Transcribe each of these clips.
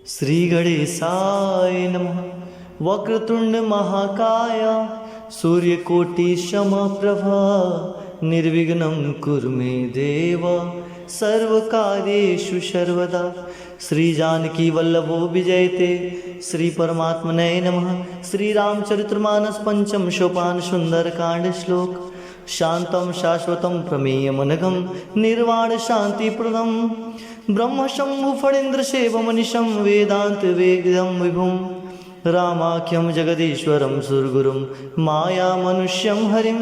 श्री गणेशाय नमः। वक्रतुंड महाकाय सूर्यकोटि समप्रभा निर्विघ्नं कुरु मे देव सर्वकार्येषु सर्वदा। श्री जानकी वल्लभो विजयते श्री परमात्मने नमः। श्री रामचरितमानस पंचम सोपान सुंदरकांड श्लोक। शांतं शाश्वतं प्रमेयमनघं निर्वाण शांतिप्रदं ब्रह्म शंभु फणीन्द्र सेवमनिशं वेदांत वेदं विभुं रामाख्यं जगदीश्वरं सुरगुरुं माया मनुष्यं हरिं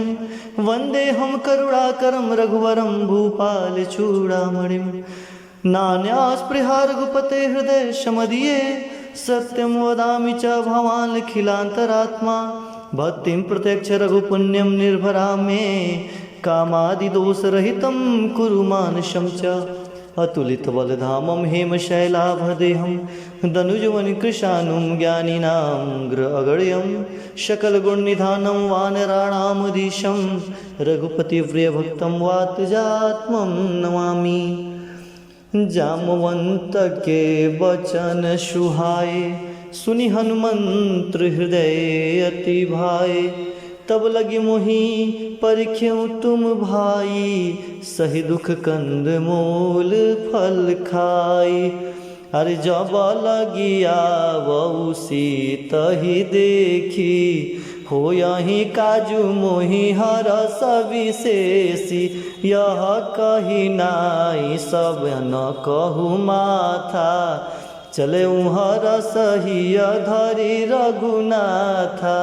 वन्देऽहं करुणाकरं रघुवरं भूपालचूडामणिं। नान्यास्पृहा रघुपते हृदय शमदीये सत्यं वदामि च भवानखिलान्तरात्मा। भक्तिं प्रत्यक्ष रघुपुण्यं निर्भरा मे कामादिदोषरहितं कुरु मानसं च। अतुलितबलधामं हेमशैलाभदेहं दनुजवनकृशानुं ज्ञानिनां अगण्यं सकलगुणनिधानं वानराणामधीशं रघुपतिप्रियभक्तं वातजात्मं नमामि। जामवंत के वचन सुहाए सुनि हनुमंत हृदय अति भाए। तब लगी मोहि परिख्यऊ तुम भाई सही दुख कंद मूल फल खाई। अरे जब लगिया वऊ सीतहि देखी हो यही काजू मोहि हरस विशेषी। यह कही नाई सब न कहू माथा चले हरस हिय धरी रघुनाथा।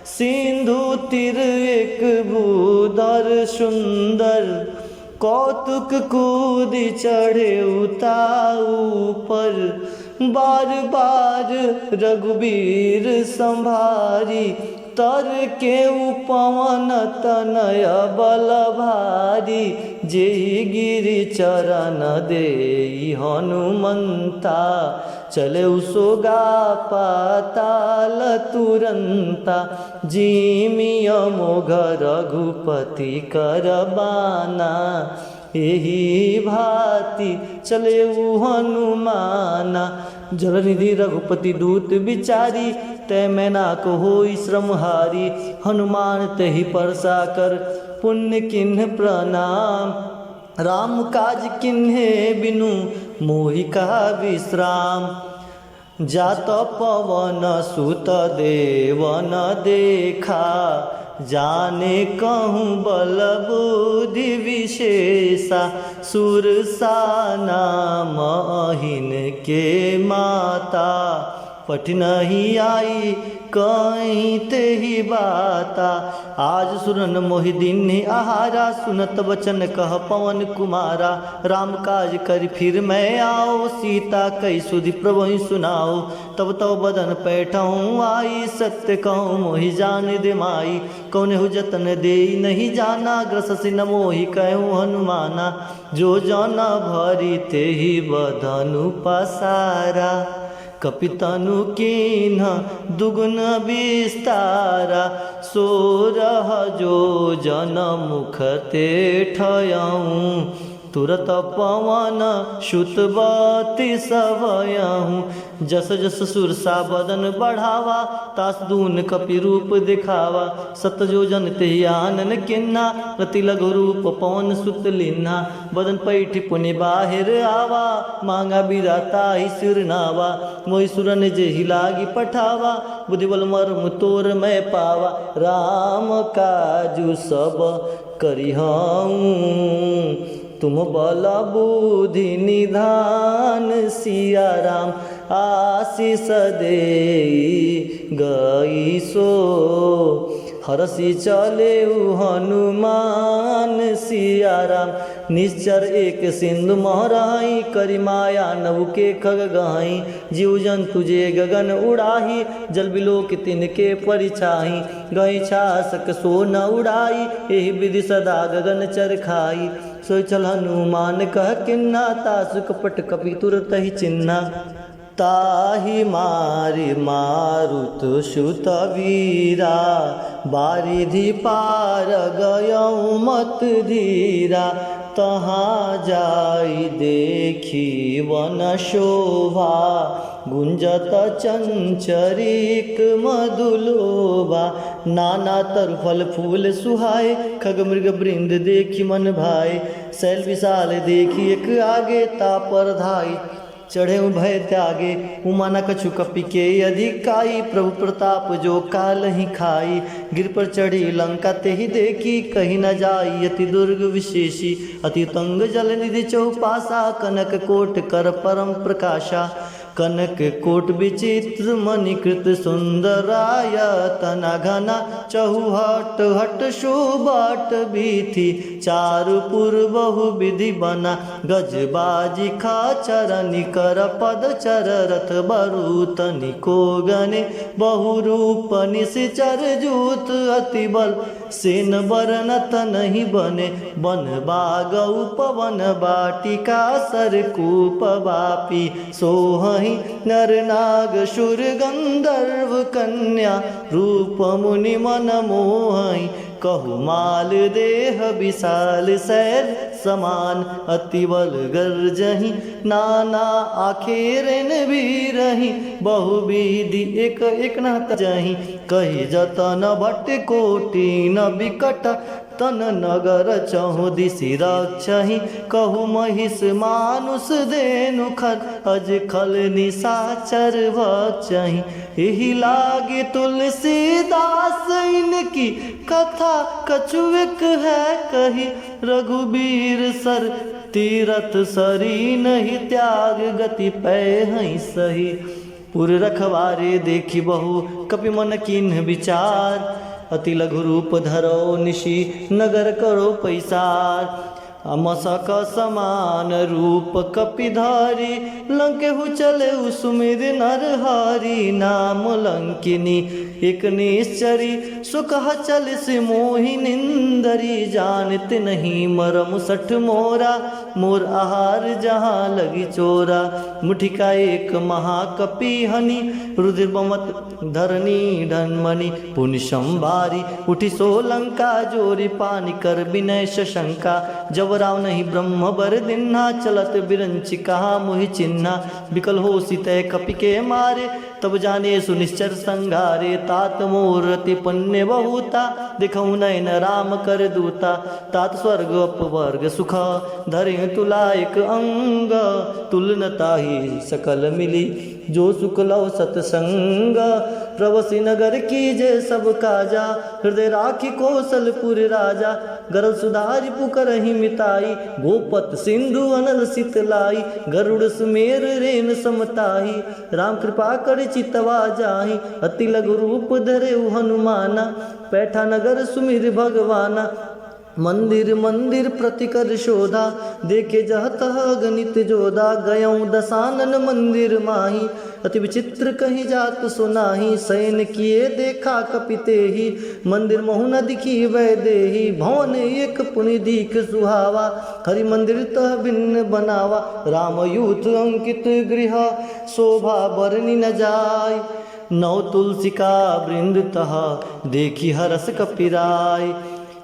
सिंधु तिर एक भूधर सुंदर कौतुक कूद चढ़े उताऊ पर। बार बार रघुबीर संभारी तर के पवन तनय बल भारी। जेहि गिरि चरण देई हनुमंता चले सोगा पाताल तुरंता। जिमिय मोघ रघुपति करबाना एहि भांति चले हनुमाना। जलनिधि रघुपति दूत बिचारी तय मैना को होई श्रमहारी। हनुमान तहि परसा कर पुण्य किन्ह प्रणाम। राम काज किन्हे बिनु मोहि का विश्राम। जात पवन सुत देवन देखा जाने कहूँ बल बुद्धि विशेषा। सुरसा नाम अहिन के माता पठ नहीं आई कहीं ते ही बाता। आज सुरन मोहि दीन्ह आहारा सुनत वचन कह पवन कुमारा। राम काज कर फिर मैं आओ सीता कई सुधि प्रभु सुनाओ। तब तब बदन पैठऊँ आई सत्य कहूँ मोहि जान दे माई। कौन जतन दे नहीं जाना ग्रससि न मोहि कहूँ हनुमाना। जो जन भरी ते ही बदनु पसारा कपितनु कीन्ह दुगुन विस्तारा। सोरह जो जन मुख ते ठयऊँ तुरत पवन सुतबती सभयऊँ। जस जस सुरसा बदन बढ़ावा तास दून कपि रूप दिखावा। सत जो जन ते आनन किन्ना रति लघु रूप पवन सुत लिन्हा। बदन पैठ पुनि बाहिर आवा मांगा बिराता ही सिरनावा। मोहि सुरन जेहि लागी पठावा बुद्धि बल मर्म तोर मैं पावा। राम काजू सब करिहऊँ तुम बल बुद्धि निधान। सिया राम आशीष देई गई सो हरषि चले हनुमान। सिया राम निश्चर एक सिंधु महराई करी माया नव के खग गहाई। जीव जंतु जे गगन उड़ाही जल बिलोक तिनके परिछाई। गई छासक सो न उड़ाई एहि विधि सदा गगन चर खाई। सो चल हनुमान कह किन्ना तासु कपट कपि तुरत ही चिन्ना। ताहि मारि मारुत सुत वीरा बारिधि पार गयऊँ मत धीरा। तहाँ जाई देखी वन शोभा, गुंजत चंचरिक मधुलोभा। नाना तरु फल फूल सुहाए, खग मृग वृंद देखी मन भाए। शैल विशाल देखी एक आगे, तापर धाई चढ़े भय त्यागे। उमाना कछु कपि के अधिकाई, प्रभु प्रताप जो काल ही खाई। गिर पर चढ़ी लंका ते ही देखी, कहीं न जाई अति दुर्ग विशेषी। अति तंग जल निधि चौपासा, कनक कोट कर परम प्रकाशा। कनक कोट विचित्र मणिकृत सुंदरायतना घना, चहुहट हट शोभट बीथी, चारुपुर बहु विधि बना। गजबाजी खाचर निकर पद चर, रथ बरूत निको गने बहु रूप निश्चर जूत। अति बल सेन बरनत नहीं बने, बन बाग उपवन बाटिका सरकूप बापी। सोहहि नर नाग शुर गंधर्व कन्या, रूप मुनि मन मोहई। कहु माल देह विशाल शैल समान, अति बल गर्जहि नाना आखेरन भी रही। बहुविधि एक एक न तजहि, कही जतन भट कोटि न विकट। तन नगर चहु दिशि रक्षहि, कहु महिष मानुष धेनु खर। अज खल निशाचर भक्षहि, एहि लागे तुलसीदास इनकी कथा। कछुएक है कही रघुबीर सर, तीरथ सरी नहीं त्याग गति पै हई सही। पुर रखवारे देखी बहु, कपि मन कीन्ह विचार। अति लघु रूप धरो निशि, नगर करो पैसार। मसक समान रूप कपिधारी, लंकेहु चले सुमिर नरहारी। नाम लंकिनी एक निश्चरी, सुकह चल से मोहि निंदरी। जानत नहीं मरम सठ मोरा, मोर आहार जहाँ लगी चोरा। मुठिका एक महाकपि हनि, रुद्र बमत धरनी ढनमणि। पुनि संभारी उठी सोलंका, जोरी पानी कर विनय शंका। जब राव नहीं ब्रह्म बर दिन्हा, चलत बिरंचि कहा मोहि चिन्हा। विकल हो सीते कपि के मारे, तब जाने सुनिश्चर संघारे। तात मोर रति पुण्य बहुता, दिखऊ नयन राम कर दूता। तात स्वर्ग अपवर्ग सुख, धरे तुला एक अंग। तुलनता ही सकल मिली, जो सुख लव सतसंग। प्रवसी नगर की जय सब काजा, हृदय राखी कौशलपुर राजा। गरल सुधारि पुकरहि मिताई, गोपत सिंधु अनल सितलाई। गरुड़ सुमेर रेन समताही, राम कृपा कर चितवा जाहि। अति लघु रूप धरे हनुमाना, पैठा नगर सुमिर भगवाना। मंदिर मंदिर प्रतिकर शोधा, देखे जहत गणित जोधा। गयऊ दसानन मंदिर माही, अति विचित्र कही जात सुनाही। शयन किए देखा कपिते ही, मंदिर महु न दिखी वै देही। भवन एक पुनि दीख सुहावा, हरि मंदिर तह भिन्न बनावा। राम यूथ अंकित गृह, शोभा बरनी न जाय। नौ तुलसिका वृंद तह, देखी हरस कपिराय।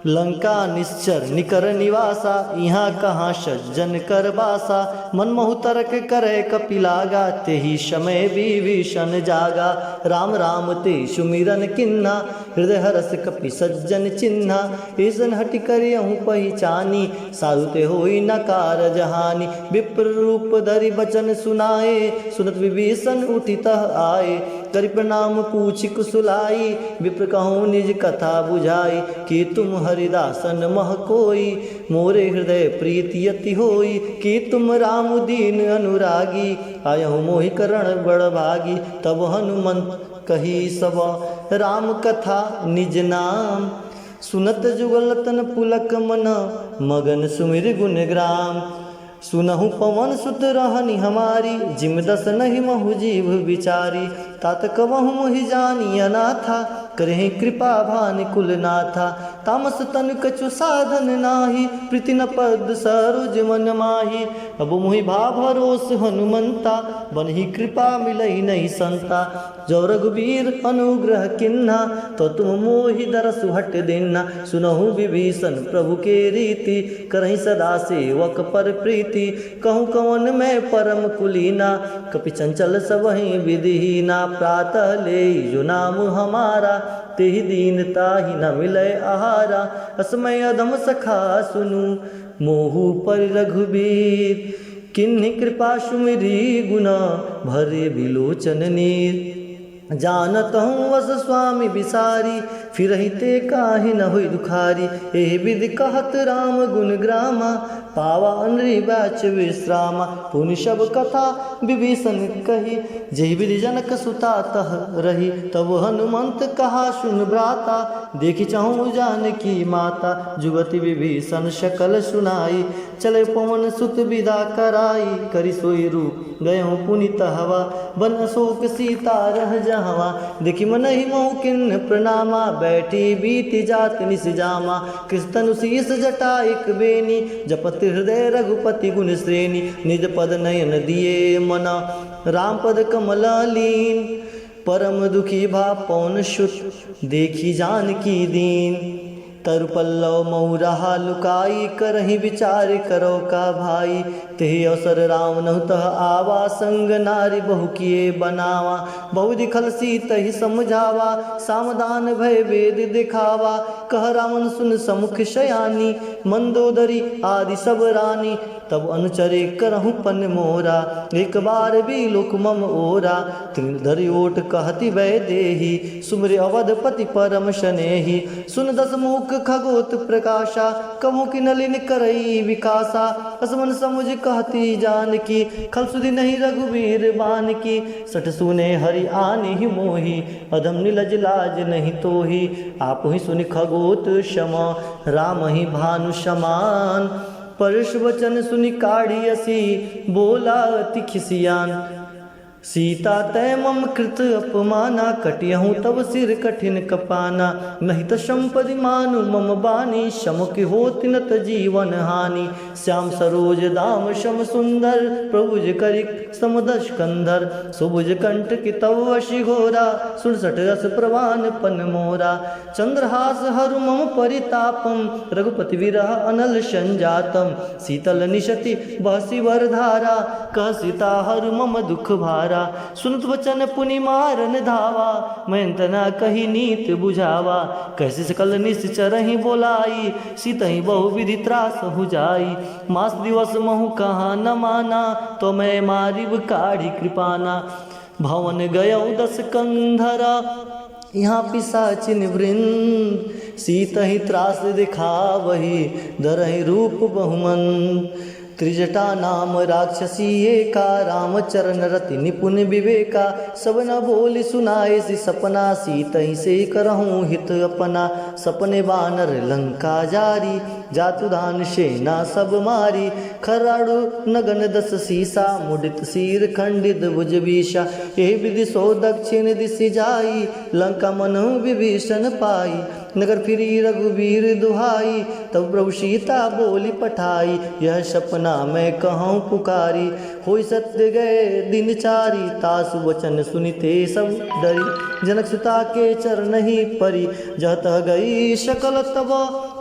लंका निश्चर निकर निवासा, यहाँ कहाँ सज्जन कर बासा। मनमोहु तर्क करे कपिलागा, तेहि समय विभीषण जागा। राम राम ते सुमिरन किन्हा, हृदय हरस कपि सज्जन चिन्हा। ईसन हटि करियहु पहिचानी, साधु ते होई नकार जहानी। विप्र रूप धरि बचन सुनाए, सुनत विभीषण उठि तह आए। करि प्रणाम पूछि कुशलाई, विप्र कहूँ निज कथा बुझाई। कि तुम हरिदासन मह कोई, मोरे हृदय प्रीति अति होई। कि तुम राम दीन अनुरागी, आयहु मोहि करण बड़ भागी। तब हनुमंत कही सब राम कथा निज नाम। सुनत जुगलतन पुलक मन, मगन सुमिर गुण ग्राम। सुनहु पवन सुत रहनी हमारी, जिम दस नहीं महु जीव विचारी। तात कवहु मोहि जानी अनाथा, करहि कृपा भानि कुलनाथा। तामस तन कछु साधन नाही, प्रीति न पद सरोज मन माही। अब मुहि भा भरोस हनुमंता, बनहि कृपा मिलई नहीं संता। जो रघुबीर अनुग्रह किन्हा, तो तुम मोहि दरसु हट देना। सुनहु विभीषण प्रभु के रीति, करहि सदा सेवक पर प्रीति। कहूँ कवन मैं परम कुलीना, कपि चंचल सबहि विधिहीना। प्रातः ले जो नाम हमारा, तेहि दीन ताहि न मिलै आहारा। असमय अधम सखा सुनु, मोहु पर रघुबीर। किन्हि कृपा सुमिरी गुना, भरे बिलोचन नीर। जानत हूँ वस स्वामी बिसारी, फिरहि ते काहि न हुई दुखारी। एहि विधि कहत राम गुण ग्रामा, पावा अनरि बैच विश्रामा। पुनि सब कथा विभीषण कही, जेहि विधि जनक सुता तह रही। तब हनुमंत कहा सुन भ्राता, देखि चाहूँ जानकी माता। जुगति विभीषण सकल सुनाई, चले पवन सुत विदा कराई। करि सोई रूप गयो पुनित हवा, बन अशोक सीता रह जहवा। देखि मनहि मोह किन्न प्रणामा, बैठी बीति जात निस जामा। कृष्ण शीस जटा एक बेनी, जपत हृदय रघुपति गुण श्रेणी। निज पद नयन दिए मना, राम पद कमल लीन। परम दुखी भा पवन सुत, देखी जानकी दीन। तरु पल्लव मऊ रहा लुकाई, करहि विचार करो का भाई। तेहि अवसर राम नहु तह आवा, संग नारी बहु किए बनावा। बहु दिखल सीतहि समझावा, सामदान भय वेद दिखावा। कह रावण सुन समुख शयानी, मंदोदरी आदि सब रानी। तब अनुचरे करहु पन मोरा, एक बार भी लोक मम ओरा। त्रिधरि ओट कहति वै देही, सुमरि अवधपति परम शनेही। सुन दस मुख खगोत प्रकाशा, कभू की नलिन करई विकासा। असमन समुझ कहती जानकी, खल सुधि नहीं रघुवीर बान की। सठ सुने हरि आनि ही मोही, अधम निलज लाज नहीं तोही। आप ही सुनि खगोत क्षमा, राम ही भानु समान। परश वचन सुनि काढ़ी असी, बोला अति खिसियान। सीता तय मम कृत अपमाना, कटियहूँ तब सिर कठिन कपाना। नहीं तो संपदि मानु मम बानी, शमुक होति न त जीवन हानि। श्याम सरोज दाम शम सुंदर, प्रभुज करिक समदश कंधर। सुभुज कंठ की तव वशी घोरा, सुरसठ रस प्रवान पन मोरा। चंद्रहास हरु मम परितापम, रघुपति विरह अनल संजातम। शीतल निशति बहसी वरधारा, कह सीता हरु मम दुख भारा। सुनत वचन पुनि मारन धावा, मयंतना कही नीत बुझावा। कैसे सकल निश्चरहि बोलाई, सीतहि बहु विधि त्रास हो जाई। मास दिवस महु कहाँ न माना, तो मैं मारिब काढ़ी कृपाना। भवन गयौ दस कंधरा, यहाँ पिशाचिन वृंद। सीतहि त्रास दिखावही, धरहि रूप बहुमंद। त्रिजटा नाम राक्षसी एका, रामचरण रति निपुण विवेका। सब न बोली सुनाए सी सपना, सीतहि से करहूँ हित अपना। सपने बानर लंका जारी, जातुदान सेना सब मारी। खराड़ु नगन दस सीसा, मुडित शीर खंडित भुज बीसा। एहि विधि सो दक्षिण दिशि जाई, लंका मनु विभीषण पाई। नगर फिरी रघुवीर दुहाई, तब प्रभु सीता बोली पठाई। यह सपना मैं कहूँ पुकारी, होई सत्य गए दिन चारी। तासु वचन सुनिते सब डरी, जनक सुता के चरण ही परी। जह तह गई सकल तब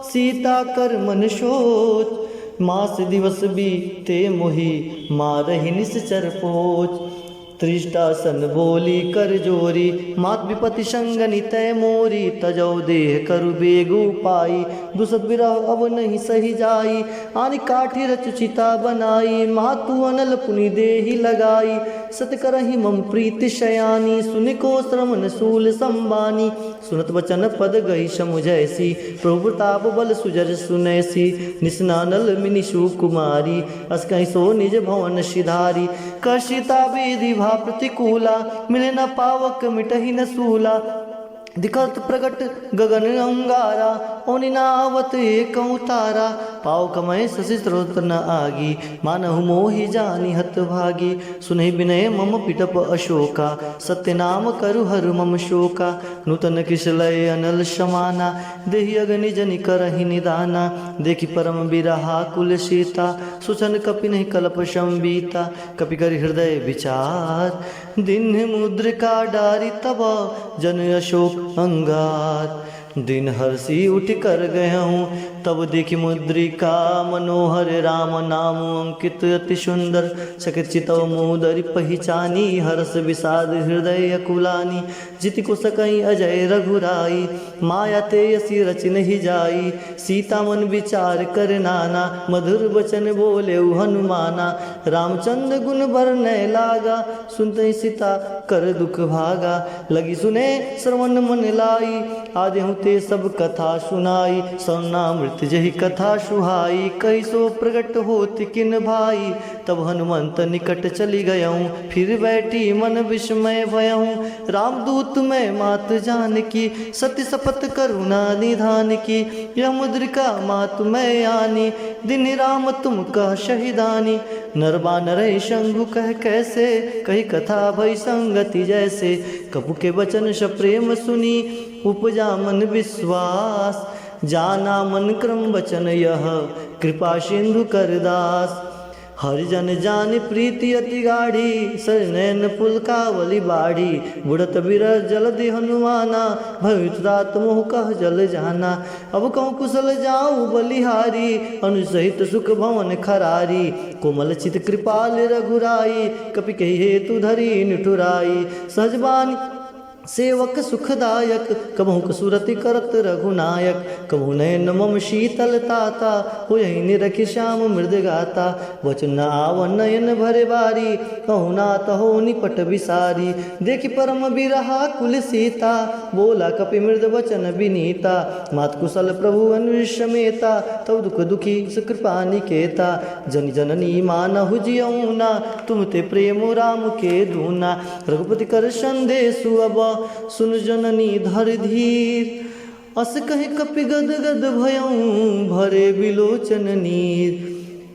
सीता कर मन सोच। मास दिवस बीते मोहि, मारहि निश्चर पोच। त्रिष्टासन बोली कर जोरी, मात विपति संगनि तय मोरी। तजौ देह करु बेगु पाई, दुसत विरह अब नहीं सही जाई। आनि काठी रच चिता बनाई, मातु अनल पुनि देहि लगाई। सत करहि मम प्रीति शयानी, सुनिको श्रमन सूल संबानी। सुनत वचन पद गई समुझैसी, प्रभु प्रताप बल सुजर सुनैसी। निस्नानल मिनिषु कुमारी, अस कहीं सो निज भवन सिधारी। कशिता विधि भा प्रतिकूला, मिले न पावक मिटहि न सूला। दिखत प्रगट गगन अंगारा, ओनि नावत एकौ तारा। पाव कमय शशि स्रोत न आगी, मानहु मोहि जानि हत भागी। सुनहि विनय मम पिटप अशोका, सत्य नाम करु हरु मम शोका। नूतन किशलय अनल समाना, देहि अगनि जनि करहि निदाना। देखि परम बिरहा कुल सीता, सुचन कपि नहीं कल्प संबीता। कपि करि हृदय विचार, दीन्ह मुद्रिका डारी तब जन अशोक अंगार। दिन हर्षि उठ कर गया हूँ, तब देखी मुद्रिका मनोहर। राम नाम अंकित अति सुंदर, सकित चितव मुदरि पहिचानी। हर्ष विषाद हृदय कुलानी, जिति को सकई अजय रघुराई। माया ते यसी रच नहीं जाई, सीता मन विचार कर नाना। मधुर वचन बोले हनुमाना, रामचंद्र गुण बरनय लागा। सुनते सीता कर दुख भागा, लगी सुने श्रवण मन लाई। आदि हूँ ते सब कथा सुनाई, सर्वनामृत जही कथा सुहाई। कैसो प्रकट होत किन भाई, तब हनुमंत निकट चली गयऊँ। फिर बैठी मन विस्मय भयऊँ, रामदूत मैं मात जानकी। सत्य शपथ करुणा निधान की, यह मुद्रिका मात मैं आनी। दिन राम तुम कह शहीदानी, नर बानर शंभु कह कैसे। कही कथा भई संगति जैसे, कपु के वचन सप्रेम सुनी। उपजा मन विश्वास, जाना मन क्रम वचन यह। कृपा सिंधु करदास, हरिजन जान प्रीति अति गाढ़ी। सरनैन पुलकावली बाढ़ी, बुढ़त बिरह जलधि हनुमाना। भवित्रात मोह कह जल जाना, अब कहूँ कुशल जाऊँ बलिहारी। अनुसहित सुख भवन खरारी, कोमल चित कृपाल रघुराई। कपि कही हेतु धरी निठुराई, सहजबानी सेवक सुखदायक। कबहु कसुरति करत रघुनायक, कबहु नयन मम शीतल ताता। हो यही निरख श्याम मृद गाता, वचन आवन नयन भरे बारी। कहु नाथ हो निपट विसारी, देखि परम बिरहा कुल सीता। बोला कपि मृद वचन विनीता, मात कुशल प्रभु अनुसमेता। तव दुख दुखी सुकृपा निकेता, जन जननी मानहु जियऊना। तुम ते प्रेम राम के दूना, रघुपति कर संदेशु अब। सुन जननी धर धीर, अस कहे कपि गद गद भयऊँ। भरे विलोचन नीर,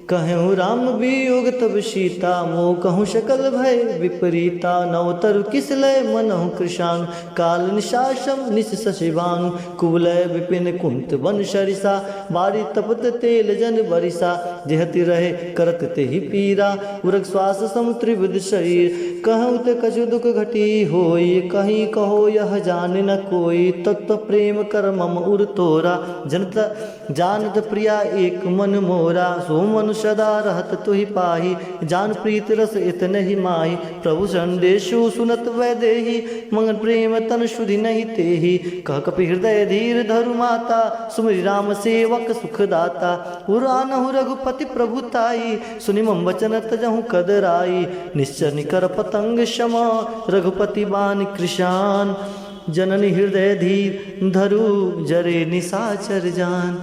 कहूँ राम वियोग तब सीता। मोह कहूँ सकल भय विपरीता, नवतरु किस लय मनहु कृशान। काल निशासम निश शशिवान, कुवलय विपिन कुंत वन सरिसा। बारी तपत तेल जन बरिसा, देहति रहे करत तेहि पीरा। उरग श्वास समुत्रिविद शरीर, कहूँ ते कछु दुख घटी होई। कहीं कहो यह जान न कोई, तत्व प्रेम कर मम उर तोरा। जनता जानत प्रिया एक मन मोरा, सो मन सदा रहत तुहि पाही। जान प्रीत रस इतने ही माही, प्रभु संदेशु सुनत वैदेही। मंगल प्रेम तन शुद्धि नहीं तेही, कह कपि हृदय धीर धरु माता। सुमिरि राम सेवक सुखदाता, उरानहु रघुपति प्रभुताई। सुनि मम वचन तजहु कदराई, निश्चर निकर पतंग क्षमा। रघुपति बान कृशान, जननी हृदय धीर धरु। जरे निशाचर जान,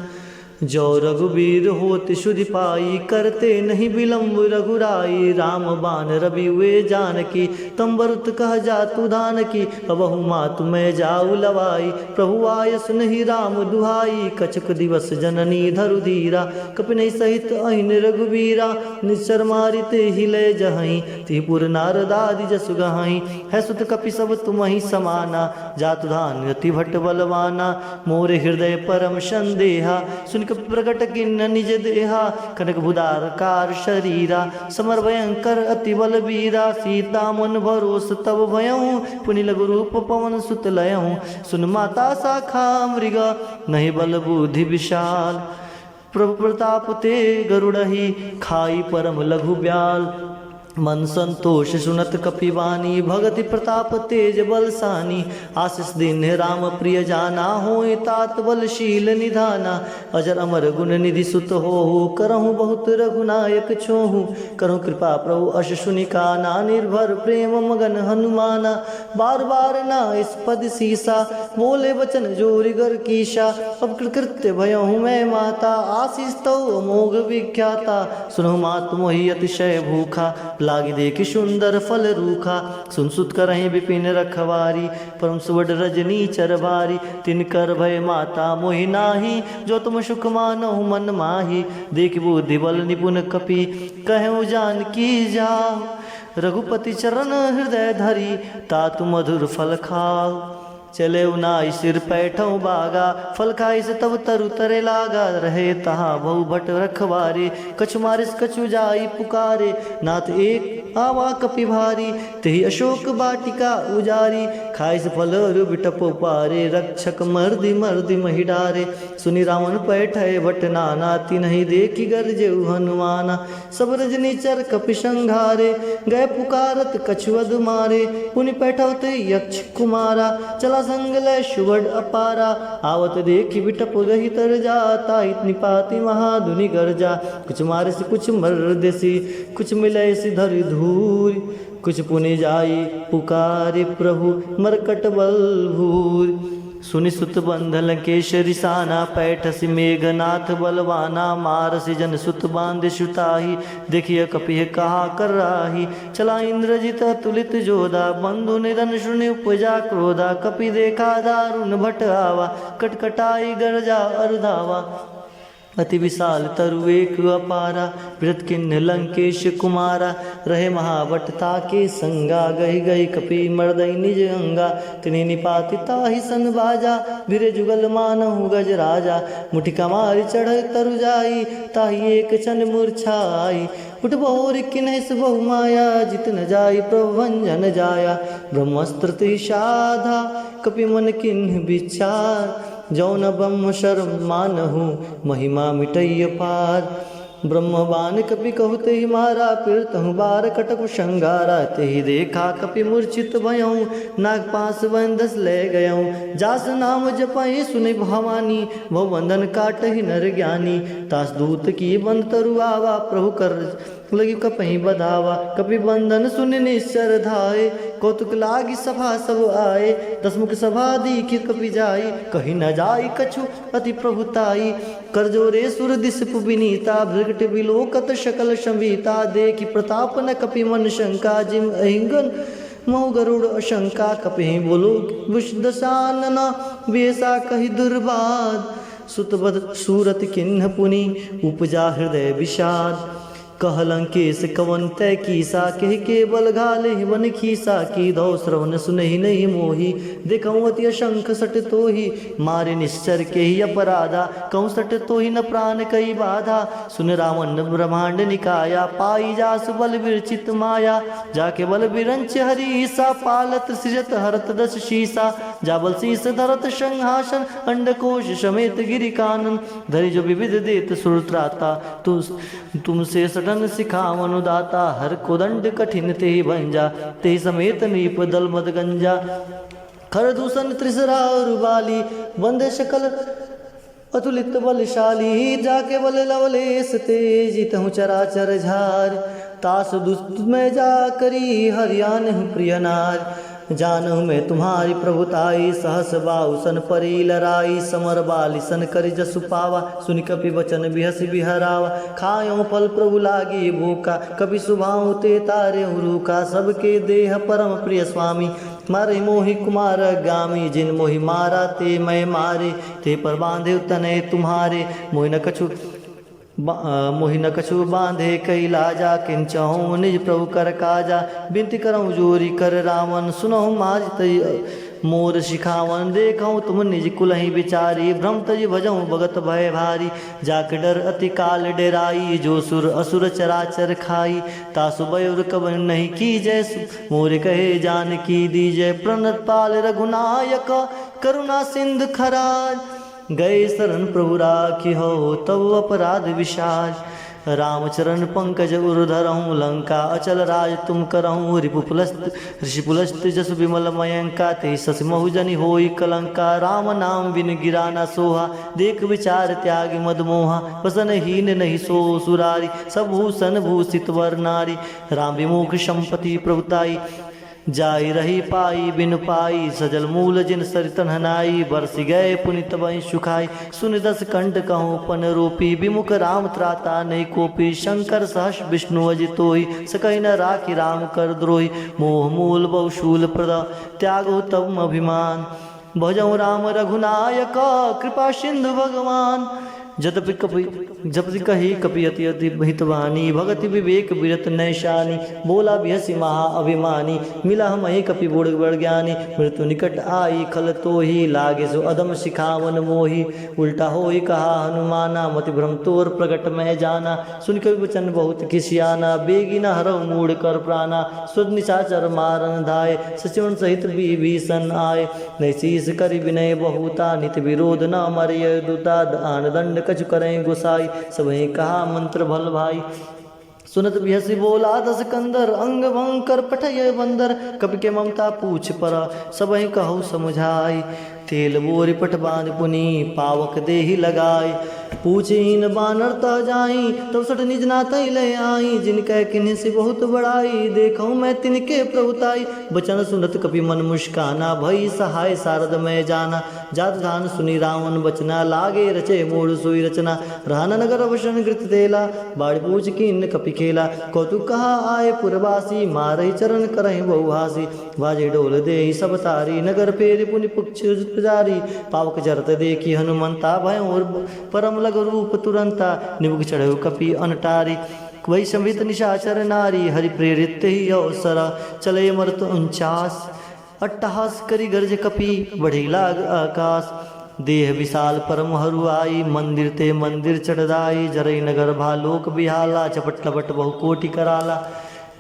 जो रघुबीर होत शुद्धि पाई। करते नहीं विलम्ब रघुराई, राम बान रवि वे जानकी। तम बरुत कह जातु धानकी, अबहु मातु मैं जाऊ लवाई। प्रभु आय सुनहि राम दुहाई, कछुक दिवस जननी धरु धीरा। कपि नहीं सहित अहिन रघुबीरा, निश्चर मारित ही लय जहई। त्रिपुर नारदादि जसु गहाई, है सुत कपि सब तुमहि समाना। जातु धान अति भट्ट बलवाना, मोरे हृदय परम संदेहा। सुन प्रगट किन्न निज देहा, कनक भुदार कार शरीरा। समर भयंकर अति बल बीरा, सीता मन भरोस तब भयऊँ। पुनि लघु रूप पवन सुत लयऊँ, सुन माता शाखा मृग नहीं बल बुद्धि विशाल। प्रभु प्रताप ते गरुड़हि, खाई परम लघु ब्याल। मन संतोष सुनत कपिवानी, भगति प्रताप तेज बलसानी। आशीष दिन राम प्रिय जाना, होय तात बलशील निधाना। अजर अमर गुण निधि सुत होहु, करहु बहुत रघुनायक छोहु। करहु कृपा प्रभु अश सुनिका, ना निर्भर प्रेम मगन हनुमाना। बार बार ना इस पद सीसा, बोले वचन जोरि गर कीशा। अब कृत्य भयहु मैं माता, आशीष तो अमोघ विख्याता। सुनहु मात मोहि अतिशय भूखा, लागी देखी सुंदर फल रूखा, सुन सुत करहीं विपिन रखवारी, परम सुवड रजनी चरबारी, तिनकर भय माता मोहि नाही, जो तुम सुख मानहु मन माही, देख बुद्धि बल निपुण कपि, कहूँ जानकी जाओ, रघुपति चरण हृदय धरी, तातु मधुर फल खाओ, चले उनाई सिर पैठों बागा, फल खाई से तब तरु तरे लागा, रहे तहाँ बहु भट रखवारे, कछु मारिस कछु जाई पुकारे, नाथ एक आवा कपि भारी, तेहि अशोक बाटिका उजारी, खाई से फल बिटप पारे, रक्षक मर्दि मर्दि महि डारे, सुनि रावण पैठय भट नाना, तिन्हि देखि गरजे हनुमाना, सब रजनी चर कपि संघारे, गए पुकारत कछु अध मारे, पुनि पैठवते यक्ष कुमारा, चला संग लय शुवड अपारा, आवत देखी बिटप गही तर जाता, इतनी पाति महाधुनि गर्जा, कुछ मारे से कुछ मर्देसी, कुछ मिले से धरि धूर, कुछ पुनि जाई पुकारे प्रभु मरकट बल भूर, सुनि सुत बंध लंकेश रिसाना, पैठसि मेघनाथ बलवाना, मारसि जन सुत बांध सुताही, देखिए कपिह कहा कर राही, चला इंद्रजित तुलित जोधा, बंधु निधन शुनि उपजा क्रोधा, कपि देखा दारुण भट आवा, कटकटाई गरजा अर्धावा, अति विशाल तरु एक अपारा, वृत किन्ह लंकेश कुमारा, रहे महावटता के संगा, गही गही कपि मर्दई निज अंगा, तिनि निपाति ताहि सन बाजा, भिरे जुगल मानहु गज राजा, मुठिका मारि चढ़ तरु जाई, ताहि एक चन मूर्छाई, उठ बहुर किन्हस बहु माया, जित न जाई प्रभु भंजन जाया, ब्रह्मस्त्र ति साधा, कपि मन किन्ह विचार, जौन ब्रह्म शर्म मानहु, महिमा मिटैय पार, ब्रह्मबान कपि कहते ही मारा, पीड़तहु बार कटक संगारा, तेहि देखा कपि मूर्छित भयऊँ, नागपाश बंधस ले गयऊँ, जास नाम जपहि सुनि भवानी, भव बंधन काटहि नर ज्ञानी, तास दूत की बंध तरु आवा, प्रभु कर लगी कपहि बधावा, कपि बंधन सुनि निश्चर धाये, कौतुक लागी सभा सब आए, दसमुख सभा दीखि कपि जाई, कहीं न जाई कछु अति प्रभुताई, कर जोरे सुर दिसपु विनीता, भृगट विलोकत शकल संवीता, देखि प्रताप न कपि मन शंका, जिम अहिंगन मऊ गरुड़ अशंका, कपि बोलो विषदशानना, वेसा कहि दुर्बाद, सुतबद सूरत किन्ह पुनि, उपजा हृदय विषाद, कह लंकेश कवन तय कीसा, कह केवल घाले वन खीसा, की दौ श्रवण सुनहि नहीं मोही, देखऊँ अति शंख सट तोही, मारे निश्चर के ही अपराधा, कहूँ सट तोही न प्राण कई बाधा, सुन रावण ब्रह्मांड निकाया, पाई जासु बल विरचित माया, जाके बल बिरंच हरीसा, पालत सृजत हरत दस शीसा, जाबल शीस धरत संहासन, अंडकोश समेत गिरि कानन, धरि जो विविध देत सुरत्राता, तुमसे सटन सिखावनु दाता, हर कोदंड कठिन तेहि भंजा, तेहि समेत नीप दल मद गंजा, खर दूषण त्रिसरा और बाली, बंदे शकल अतुलित बलशाली, जाके बल लवलेस तेज, तहु चराचर झार, तास दुष्ट में जा करी हरियान प्रिय नार, जानहु मैं तुम्हारी प्रभुताई, सहस बाहुसन परी लराई, समर बाली सन करि जसु पावा, सुनि कपि वचन बिहसि बिहरावा, खायो फल प्रभु लागी भूखा, कपि सुभाऊ ते तारे रूखा, सबके देह परम प्रिय स्वामी, मारे मोहि कुमार गामी, जिन मोहि मारा ते मैं मारे, ते पर बांधे तनय तुम्हारे, मोहि न कछु बांधे कई लाजा, किंचहूँ निज प्रभु कर काजा, बिनती करऊँ जोरी कर रावण, सुनहु माज तय मोर शिखावन, देखऊँ तुम निज कुलहि विचारी, भ्रम तज भजऊँ भगत भय भारी, जाक डर अति काल डेराई, जो सुर असुर चराचर खाई, तासु बयुर कवन नहीं की जय, मोर कहे जान की दीजय, प्रणत पाल रघुनायक, करुणा सिंधु खराज, गए शरण प्रभु राखी हो, तब अपराध विशाल, रामचरण पंकज उर्धरहूँ, लंका अचल राज तुम करहूँ, रिपुपुलस्त ऋषिपुलस्त जस विमल मयंका, ते सस महुजनि होई कलंका, राम नाम बिन गिरा न सोहा, देख विचार त्याग मद मोहा, वसन हीन नहीं सो सुरारी, सब भूषण भूषित वर नारी, राम विमुख संपत्ति प्रभुताई, जाई रही पाई बिन पाई सजल मूल जिन सरितन हनाई बरसी गए पुनित वहीं सुखाई सुन दस कंठ कहूँ पन रूपी विमुख राम त्राता नहीं कोपी शंकर सहस विष्णु अजितोहि सकई न राखी राम कर द्रोही मोह मूल बहुशूल प्रद त्यागो तम अभिमान भजऊ राम रघुनायक कृपा सिंधु भगवान जपति कही कपि अति अति हितवानी भगति विवेक विरत नैशानी बोला बिहसी महा अभिमानी मिला मही कपि बूढ़ बड़ ज्ञानी मृत्यु निकट आई खल तो ही लागे सो अदम शिखावन मोही उल्टा होई कहा हनुमाना मति भ्रम तोर प्रगट में जाना सुन कवि वचन बहुत किसियाना बेगी न हरव मूढ़ कर प्राणा सुध निशाचर मारन धाय सचिवन सहित विभीषण आए नैशीस करि विनय बहुता नित विरोध न मरिय दुता दान दंड कछु करें गुसाई सबही कहा मंत्र भल भाई सुनत बिहसी बोला दस कंदर अंग भंग कर पठय बंदर कपि के ममता पूछ पर सबही कहु समझाई तेल बोरी पट बांध पुनी पावक देहि लगाई पूछीन बानर तह जाई तब सट निज नाथई ले आई जिनके किन्हीं से बहुत बड़ाई देखूं मैं तिनके प्रभुताई बचन सुनत कपि मन मुस्काना भई सहाय सारद में जाना जात धान सुनी रावण बचना लागे रचे मूढ़ सोई रचना रहन नगर वशन कृत तेला बाढ़ पूछ किन कपि खेला कौतुक कहा आए पुरवासी मारही चरण करहि बहुहासी बाजे डोल दे सब तारी नगर फेर पुनि पुक्ष जारी पावक जरत देखी हनुमंता भय और परम लग रूप तुरंता निमुख चढ़ो कपि अनटारी वही संवित निशाचर नारी हरि प्रेरित ही अवसर चले मरत 49 अट्टहास करी गर्ज कपि बढ़ी लाग आकाश देह विशाल परम हरुआई मंदिर ते मंदिर चढ़दाई जरई नगर भालोक बिहाला चपट लपट बहु कोटि कराला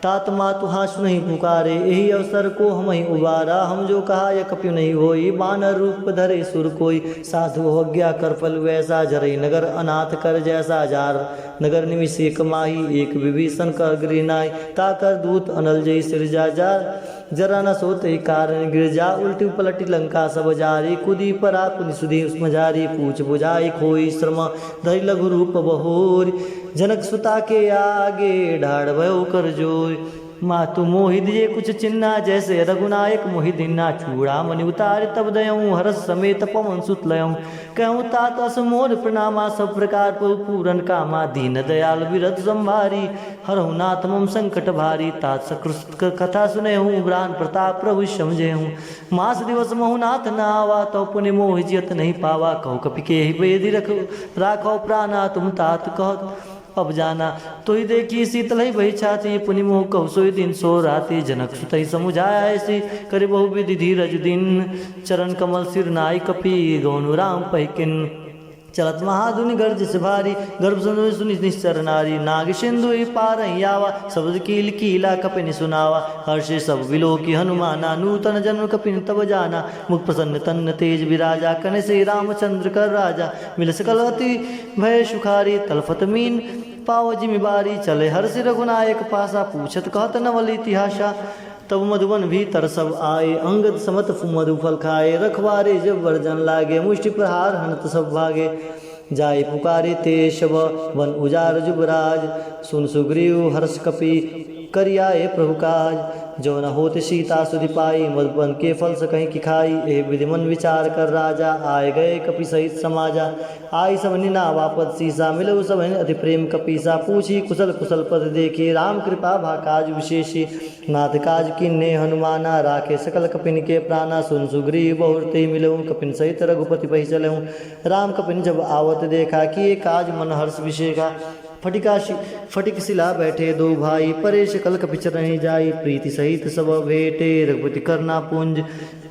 तात मातु हास नहीं पुकारे यही अवसर को हम ही उबारा हम जो कहा यह कपि नहीं होई बानर रूप धरे सुर कोई साधु हो गया कर पल वैसा जरई नगर अनाथ कर जैसा जार नगर निमिष एक माही एक विभीषण कर गिरनाई ताकर दूत अनल जय सिरजा जार जरा न सोते कारण गिरजा उल्टी पलटी लंका सब जारी कुदी परा पुनि सुधी उसम जारी पूछ बुझाई खोई श्रम धरि लघु रूप बहोरी जनक सुता के आगे ढाड़ भयो कर जोई मातु मोहि दिए कुछ चिन्ना जैसे रघुनायक मोहि दिन्ना चूड़ा मणि उतार तब दयऊँ हरस समेत पवन सुत लयऊँ कहूँ तात असमोर प्रणामा सब प्रकार पूरन कामा दीन दयाल विरत संभारी हरहु नाथ मम संकट भारी तात सकृत कथा सुने हूँ ब्रान प्रताप प्रभु समझे हूँ मास दिवस महु नाथ न आवा तो पुण्य मोह जियत नहीं पावा कहु कपि के ही बेदी राखो प्राणा तुम तात कह अब जाना तो ही देखी शीतल ही बही छाती पुनि मोह कहु सोई दिन सो राती जनक सुतई समुझाया ऐसी करे बहु विधि धीरज दिन चरण कमल सिर नाई कपि गौनु राम पहिकिन चलत महाधुनि गर्ज से भारी गर्भ सुनि निश्चर नारी नाग सिंधु पार आवा शब्द कील कीला कपिन सुनावा हर्षे सब विलो की हनुमाना नूतन जन्म कपिन तब जाना मुख प्रसन्न तन्न तेज विराजा कने से रामचंद्र कर राजा मिल सकल अति भय सुखारी तलफत मीन पाव जिम्मेवारी चले हर्षि रघुनायक पासा पूछत कहत नवल इतिहासा तब मधुबन भीतर सब आए अंगद समत मधुफल खाए रखवारे जब वर्जन लागे मुष्टि प्रहार हनत सब भागे जाय पुकारे ते शव वन उजार जुबराज सुन सुग्रीव हर्ष कपि करियाए प्रभु काज जो न होते सीता सुधि पाई मधुबन के फल सकहीं की खाई ए विधि मन विचार कर राजा आए गए कपि सहित समाजा आई सब निना वापत सीसा मिलो सब अति प्रेम कपीसा पूछी कुशल कुशल पद देखी राम कृपा भा काज विशेषी नाथ काज किन्ने हनुमाना राखे सकल कपिन के प्राणा सुन सुग्रीव बहुते मिलऊँ कपिन सहित रघुपति पही चलऊँ राम कपिन जब आवत देखा कि ये काज मन हर्ष विशेखा फटिक शिला बैठे दो भाई परेश कल कपिचर नहीं जाई प्रीति सहित सब भेटे रघुपति करना पुंज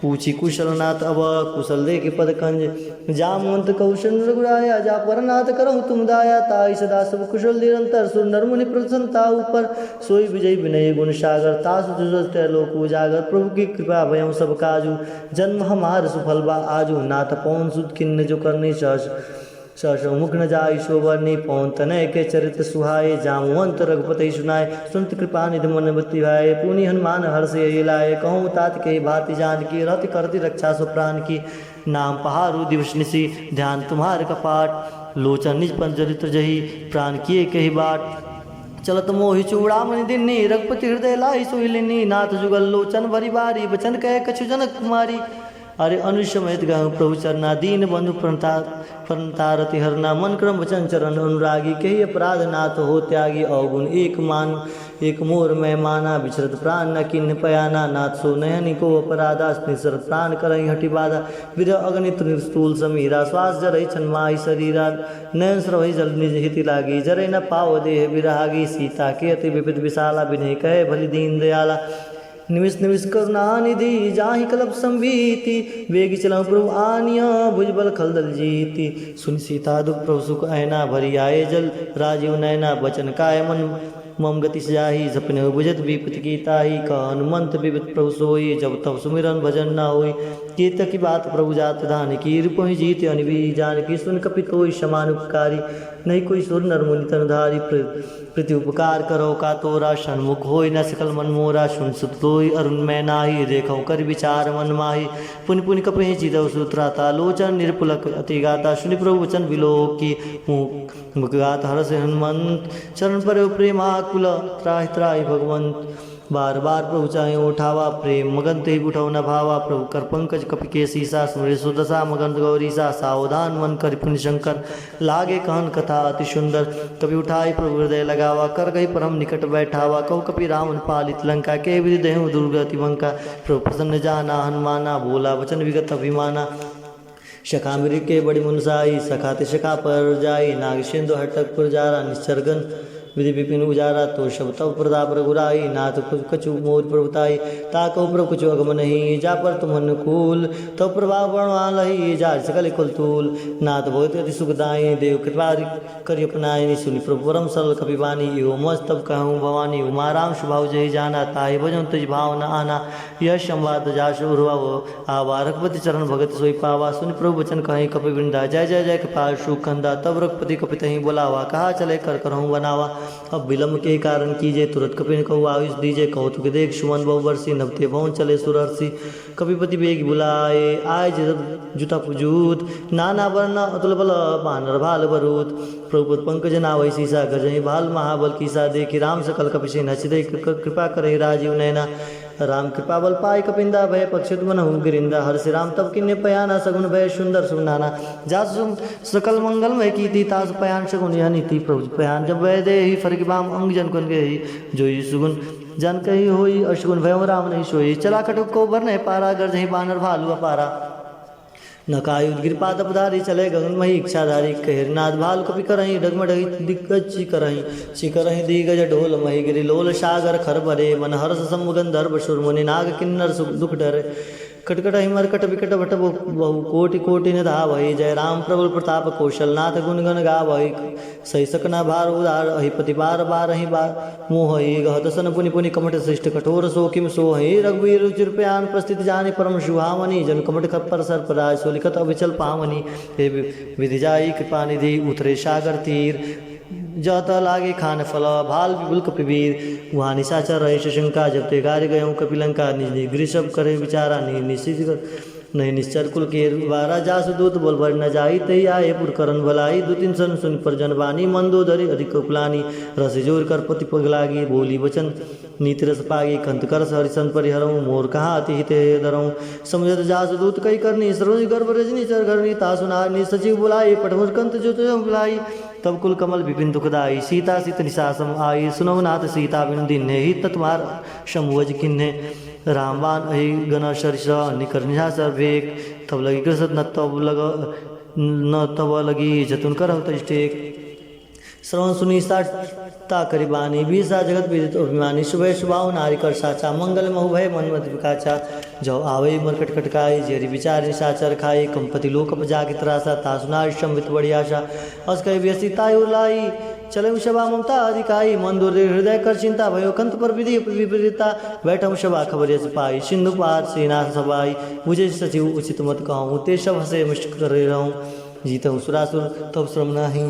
पूछी कुशलनाथ अब कुशल दे के पद कंज जामवंत कौशल रघुराया जा परनाथ करहु तुम दाया ताई सदा सब कुशल निरंतर सुर नर मुनि प्रसन्नता ऊपर सोई विजय विनय गुण सागर तासु लोक उजागर प्रभु की कृपा भयं सब काजू जन्म हमार सुफल बा आजू नाथ पौन सुद किन्न जो करनी सहस मुख न जाय शोभनी पौन तनय के चरित्र सुहाय जामवंत रघुपति सुनाय सुनत कृपा निधि मन बत्ति भाई पुनि हनुमान हर्ष यही लाए कहूँ तात के भांति जान की रति करती रक्षा सो प्राण की नाम पहाड़ू दिवस निशी ध्यान तुम्हार कपाट लोचन निज पंचरित्र जही प्राण किए कही बाट चलत मोहि चूड़ामणि दिन्नी रघुपति हृदय लाई सोहिलिनी नाथ जुगल लोचन भरी बारी बचन कह कछु जनक कुमारी। अरे अनुसमेत गहु प्रभु चरना दीन बंधु प्रणतारति हरना मन क्रम वचन चरण अनुरागी कही अपराध नाथ हो त्यागी अवगुण एक मोर मैं माना विचरत प्राण न किन्न पयाना नाथ सो नयनि को अपराधा निसरत प्राण करई हटि बाधा विरह अगणित निस्तूल समीरा श्वास जरई छन्माई शरीरा नयन स्रवई जल निज हिति लागी जरई न पाव देह विरागी सीता के अति विविध विशाला विनय कहे भली दीन दयाला निमिष निमिष करुणा निधि जाहि कलप संभीति वेगी चलाऊ प्रभु आनिया भुजबल खलदल जीति सुन सीता दुख प्रभु सुख ऐना भरी आए जल राजीव नैना बचन काय मन मम गति जाही जपने बुझत विपत की ताही का हनुमंत विविध प्रभु सोई जब तब सुमिरन भजन न होई कीत की बात प्रभु जात धान की रूप ही जीत अनिवी जान की सुन कपित होई समानुपकारी नहीं कोई सुर नर मुनि तनधारी प्रति उपकार करो का तोरा सन्मुख होई न सकल मन मोरा सुन सुत तोई अरुण मैं नाही देखो कर विचार मन माही पुनि पुनि कपहि चिदव सूत्राता लोचन निर्पुलक अति गाता सुनि प्रभु वचन विलोक की मुख गात हरस हनुमंत चरण पर प्रेमाकुल त्राहि त्राहि भगवंत बार बार प्रभु चाहे उठावा प्रेम मगन ते उठौ न भावा प्रभु कर पंकज कपि के सीसा स्मृति सुदशा मगन गौरीसा सावधान मन कर पुण्य शंकर लागे कहन कथा अति सुंदर कभी उठाई प्रभु हृदय लगावा कर गई परम निकट बैठावा कहु कपि रावण पालित लंका के विधि देहु दुर्गति बंका प्रभु प्रसन्न जाना हनुमाना बोला वचन विगत अभिमाना शखा मृग के बड़ी मुनसाई सखाते शखा पर जाई नाग सिंधु हटक पुर जारा निश्चरगन विधि विपिन उजारा तो शब तब प्रताप रघुराई नाथ कछु मोर प्रभुताई ताको प्रभु कुछ अगम नहीं जा पर तुम अनुकूल तो प्रभाव वर्णवालही जा सकल कुल तूल नाथ बहुत अति सुखदाई देव कृपा करि अपनाई सुनि प्रभु परम सरल कपिवानी यो मस्त तब कहूँ भवानी उमा राम स्वभाव जय जाना ताहि भजन तुझ भाव न आना यह संवाद जाश उर्वाव आवा रघुपति चरण भगत सोई पावा सुनि प्रभु वचन कहीं कपि वृंदा जय जय जय कृपाल सुखंदा तब रघुपति कपि तहीं बोलावा कहा चले कर करहूँ बनावा अब विलम्ब के कारण कीजिए तुरंत कपि कहू आयुष दीजिए कौतुक देख सुमन बहु वर्षी नवते भवन चले सुरर्षि कपिपति बेग बुलाए आय जुता पुजूत नाना वर्ण अतुल बल बानर भाल बरूत प्रभु पंकज नावै सीसा गजहि भाल महाबल कीसा देखी राम सकल कपिशे नचिदे कृपा करे राजीव नैना राम कृपा बल पाई कपिंदा भय पक्षित मनहु गिरिंदा हर्षि राम तब किन्ने पयाना सगुन भय सुंदर सुनाना जास सकल मंगलमय कीति तास पयान सगुन यह नीति प्रभु पयान जब वह दे ही फरक बाम अंग जन कन गई जोई सुगुन जन कही होई अशगुन भय राम नहीं सोई चला कटुक को भरने पारा गरजहि बानर भालु अपारा नकायुध गिरपाद पधारी चले गगनमयी इच्छाधारी कहरनाथ भाल कपि करही डगमडही दिग्गज चिकरही दिग्गज ढोल मही गिरि लोल सागर खर भरे मन हर्ष सम्मुगंधर्व सुरमुनि नाग किन्नर दुख डरे कटकट हिमरकट विकट भट बहु कोटि कोटि निधावहि जय राम प्रबल प्रताप कौशलनाथ गुण गण गावहि सही सकना भार उदार अहिपति बार बार ही बार मोहि गहदसन पुनि पुनि कमठ श्रेष्ठ कठोर सो किम सोहि रघुवीर रुचिर प्यान प्रस्थित जानि परम सुहामणि जन कमठ खप्पर सर्पराज सोलिखत अविचल पावनि हे विधि जाई कृपा निधि उतरे सागर तीर जाता लागे खान फल भाल विपुल कपिवीर वहाँ निशाचर रहे शशंका जब ते गार्य गये कपिलंका निज गृह सब करे विचारा निश्चित नहीं निश्चर कुल के वारा जासु दूत बोल भर न जाई तई आए पुरकरण भलाई दो तीन सन सुन पर जनबानी मंदोदरी अधिक उपलानी रस जोर कर पति पगलागी बोली वचन नीति रस पागी कंत कर हरिशन परिहरऊँ मोर कहाँ अति हित धरऊँ समझत जासु दूत कई करनी सरोज गर्भ रजनी चर घरनी तासुनारनी सचिव बुलाई पठमुर कंत जो बुलाई तब कुल कमल विपिन दुखदाई सीता सीत निशासम आई सुनव नाथ सीता बिनु दिन्हे ही तत्मार शमुवज किन्हे रामवान अहि गण शरिष निकर निशाचर भेक तब लगी कृषत न तब लगी जतुन कर टेक श्रवण सुनी साता करिबानी बीसा जगत विदित अभिमानी शुभ शुभाव नारी कर साचा मंगल महु भय मनमत विकाचा जो आवे मरकट कटकाई जेरी विचार निशाचर खाई कंपति लोक जागित रासा तासुनार शंवित बड़ी आशा अस्कय व्यसिता लाई चले शबा ममता अधिकाई मन दूर हृदय कर चिंता भयो कंत पर विधि विपरीता बैठम शबा खबर पाई सिंधु पार सेनाथ सबाई मुझे सचिव उचित मत कहूँ ते सब हंसे मुष्ट कर रहूँ जीत हूँ सुरासुर तब श्रम नाही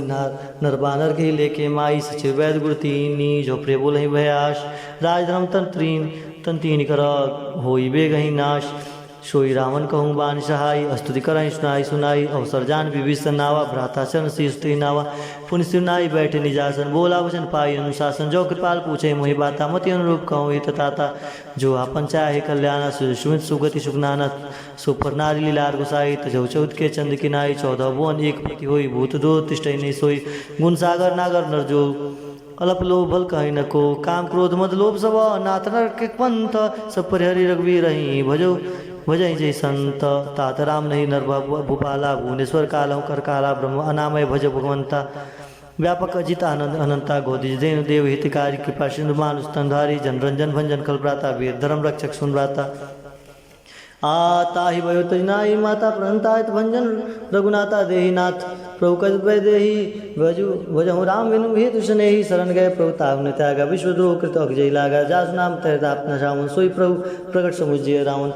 नर बानर के लेके माई सचिव वैद गुरु तीनी झोपड़े बोल ही भयास राजधर्म तंत्रीन तंतीन कर होई बे गही नाश सोई रावण कहूँ बान सहाय स्तुति करई सुनाई सुनाई अवसर जान विभीषण नावा भ्राता चरण स्तुति नावा पुण्य सुनाई बैठे निजासन बोला वचन पाई अनुशासन जो कृपाल पूछे मोहि बाता मति अनुरूप कहूँ हित ताता जो आपन चाहे कल्याण सुमित सुगति सुखनाना सुपर नारी लीलार गुसाई तजौ चौथ के चंद किनाई 14 भुवन एक प्रति होई भूत दो तिष्ठई नहीं सोई गुण सागर नागर नर जो अलप लोभ भल कहीं न को काम क्रोध मद लोभ सब नाथ नर पंथ सब परिहरि रघुवीर रही भजो भजई जय संत तात राम नहीं नर भूपाला भुवनेश्वर कालहु कर काला ब्रह्म अनामय भज भगवंता व्यापक अजित आनंद अनंता गोदी देव देव हितकारी कृपा सिंधु मानुष स्तनधारी जन रंजन भंजन कलप्राता वीर धर्म रक्षक सुनव्राता आता ही भयो तजनाई माता प्रणतायत भंजन रघुनाथा देहि नाथ प्रभु कज देहि भजु भजहु राम विनु हेतु स्नेहि शरण गए प्रभु ताव ने त्यागा विश्वद्रोह कृत अजय लागा जास नाम तहदाप न रावण सोई प्रभु प्रकट समुझिय रावण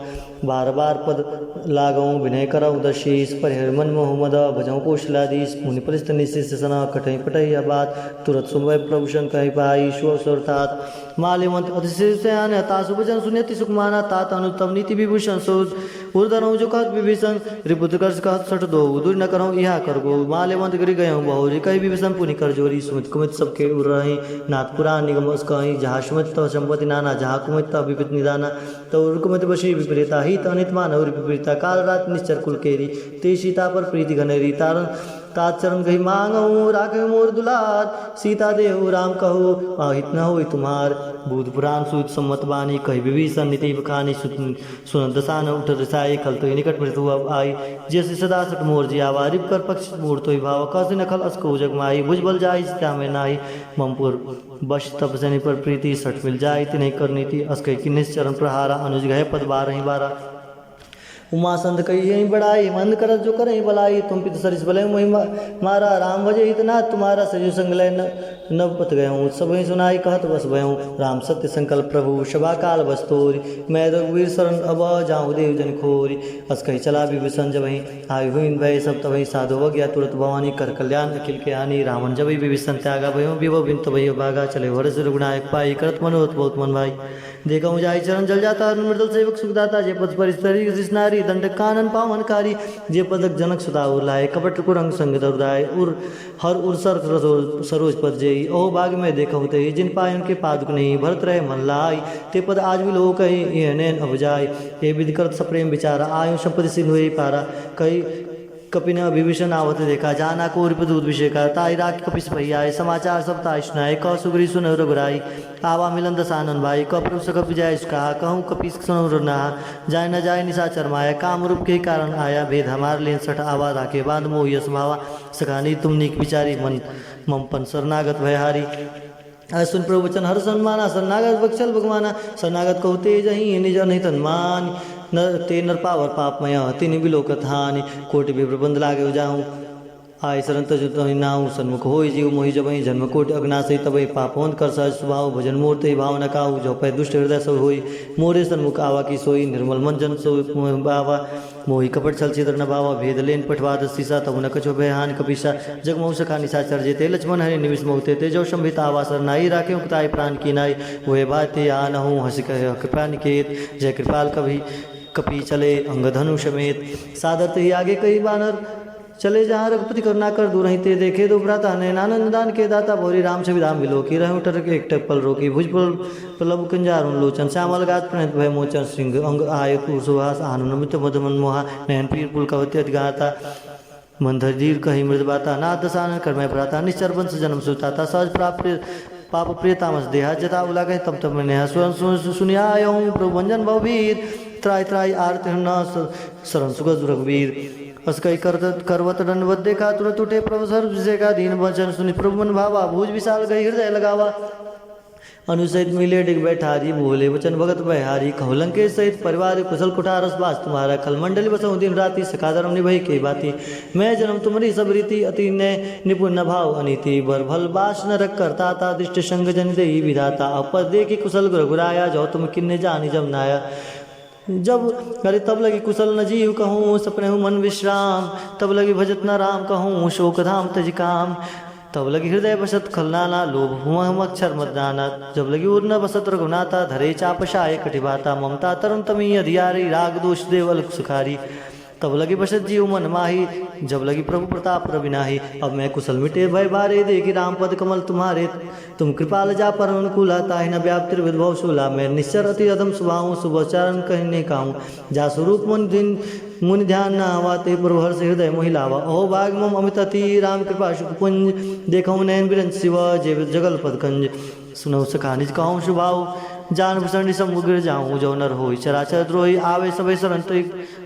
बार बार पद लागऊँ विनय करऊँ दशीष परिहर मन मोह मद भजऊँ कौशलाधीश मुनि परिस्त निशिष सना कठई पटई बात तुरत सुमय प्रभु कही पाई स्वर तात माल्यवंत अतिशयान तासु भजन सुनेति सुखमाना तात अनुतम नीति विभूषण सोज उर्धनऊ जो कहत विभीषण रिपुत कर कहत सठ दो दूर न करऊँ यहाँ कर गो माल्यवंत गिरि गयऊँ बहुरी कही विभीषण पुनि कर जोरी सुमित कुमित सबके उर रही नाथ पुराण निगम कहीं जहाँ सुमित तव संपत्ति नाना जहाँ कुमित तव विपित निदाना तव कुमित बशी विपरीता हित अनित मानव विपरीता काल रात निश्चर कुल केरी ते सीता पर प्रीति घनेरी तारण तात चरण गही मांगऊ राखे मोर दुलार सीता देहु राम कहो अहित न हो तुम्हार बुध पुराण सूत सम्मत बानी कही विभीषण नीति बखानी सुन दसान उठ रसाई कल तो निकट मृत्यु अब आई जैसे सदा सट मोर जी आवा रिप कर पक्ष मूर तो भाव कस नखल अस्को जग माई भुज बल जाई सीता में नाई ममपुर बश तपसनी पर प्रीति सट मिल जाई तिन्हें करनी थी अस्कई किन्निस चरण प्रहारा अनुज गए पद बारह बारह उमा संत कही यही बड़ाई मंद करत जो करही बलाई तुम पित सरिस बलय मोहि मारा राम भजे हितना तुम्हारा सजु संगलय नव पत गयऊँ सब ही सुनाई कहत बस भयऊँ राम सत्य संकल्प प्रभु शबा काल बस्तोरी मैं रघुवीर शरण अब जाऊँ देव जन खोरी अस कही चला विभीषण जब ही आयु हुई भय सब तब साधु हो गया तुरंत भवानी कर कल्याण अखिल के हानि रावण जब विभीषण त्यागा भयो विभो बिंत भयो भागा चले वरस रघुनायक पाई करत मनोत बहुत मन भाई देखा जाई चरण जल जाता मृदल सेवक सुखदाता जे पद परिस्तरी कृष्णारी दंड कानन पावनकारी जे पदक जनक सुता उलाय कपट कुरंग संग दरुदाय उर हर उर्सर सरोज पद जेई ओह बाग में देखा होते जिन पायन के पादुक नहीं भरत रहे मन लाई ते पद आज भी लोग कही नैन अब जाय ये विधि करत सप्रेम विचारा आयु संपत्ति सिंह हुई पारा कही कपिन विभीषण आवत देखा जाना को रिपदूत विषेका ताई राख कपिस भैयाए समाचार सब ताई सुनाए कौ सुग्री सुन रघुराई आवा मिलन दसानन भाई कपरु सकप जाय कहा कहूँ कपिस सुन रहा जाय न जाय निशाचर माया काम रूप के कारण आया भेद हमार लेन सठ आवा राखे बांध मोह यश भावा सखानी तुम निक विचारी मन ममपन शरणागत भयहारी सुन प्रभु वचन हर सन्माना शरणागत बक्षल भगवाना शरणागत कहु तेज ही निज नहीं तन्मान न ते नर पावर पापमय तिनि बिलोकत हानि कोटि भी प्रबंध लागे जाऊँ आय शरण तजु नाऊ सन्मुख होई जीव मोहि जबई जन्म कोटि अग्नाशय तबई पापवंत कर सहज स्वभाव भजन मूर्ति भाव न काहू जो पै दुष्ट हृदय सब होई मोरे सन्मुख आवा की सोई निर्मल मन जन सो बावा मोहि कपट छल छिद्र न बावा भेद लेन पठवाद सीसा तब न कछो भयहान कपिसा जगमऊ सखा निशाचर जेते लक्ष्मण हरि निविष मोहते ते जो संभित आवासर नाई राखे उक्ताई प्राण की नाई वह बाते आ नहूँ हंस कह कृपा निकेत जय कृपाल कभी कपी चले अंगधनु समेत सादर ही आगे कई बानर चले जहाँ रघुपति करुणा कर दूर ते देखे दो भ्राता ने नानंद दान के दाता भोरी राम छविधाम विलोकी रहे उठर के एक पल रोकी भुज पल पलभ कंजारुन लोचन श्यामल गात प्रणत भय मोचन सिंह अंग आय सुहास आनंद मधुमन मोहा नयन पीर पुल कवती गाता मंधर दीर कही मृदबाता नाथ दसानन कर मैं भ्राता निश्चर वंश जन्म सुताता सहज प्राप्त पाप प्रिय तामस देहा जता उला गए तब तब मैंने सुनिया प्रभु भंजन भववीर त्राय त्राय आरत शरण सुगज रघुवीर अस कई करवत दंडवत देखा तुरंत उठे प्रभु सर्व विषय का दीन वचन सुनि प्रभु मन भावा भूज विशाल गई हृदय लगावा अनुसहित मिले डिग बैठारी बोले वचन भगत बहारी कहलन के सहित परिवार कुशल कुठारस बास तुम्हारा खल मंडली बसऊ दिन राति सकाधर्म निभई के बाती मैं जन्म तुम्हारी सब रीति अति ने निपुण भाव अनिति बर भल बास न रख करता था दृष्ट संग जन दे विधाता अपद देखी कुशल घुराया जो तुम किन्ने जानी जब नाया जब अरे तब लगी कुशल न जीव कहूँ सपने मन विश्राम तब लगी भजत न राम कहूँ शोक धाम तज काम तब लगी हृदय बसत खलनाना लोभ हुम अक्षर मदनाना जब लगी उर्न बसत रघुनाथा धरे चापशाय कटिभाता ममता तरम तमी अधियारी राग दोष देव अलग सुखारी तब लगी बसत जीव मन माही जब लगी प्रभु प्रताप रविनाही अब मैं कुशल मिटे भय बारे देखी राम पद कमल तुम्हारे तुम कृपाल जा पर अनुकूला ताहि न व्याप्ति विद्भव शूला मैं निश्चर अति अधम सुभाऊँ शुभचारण कहने काहूँ जा स्वरूप मन दिन मुनि ध्यान न आवाते प्रभु से हृदय मोहिलावा अहो भाग मम अमित अति राम कृपा शुकुंज देखो नयन बिरंज शिव जय जगल पदकंज सुनौ सखा निज कहूँ शुभाऊ जान भूषण समुग्र जाऊँ जो नर हो चराचर द्रोही आवे सब शरण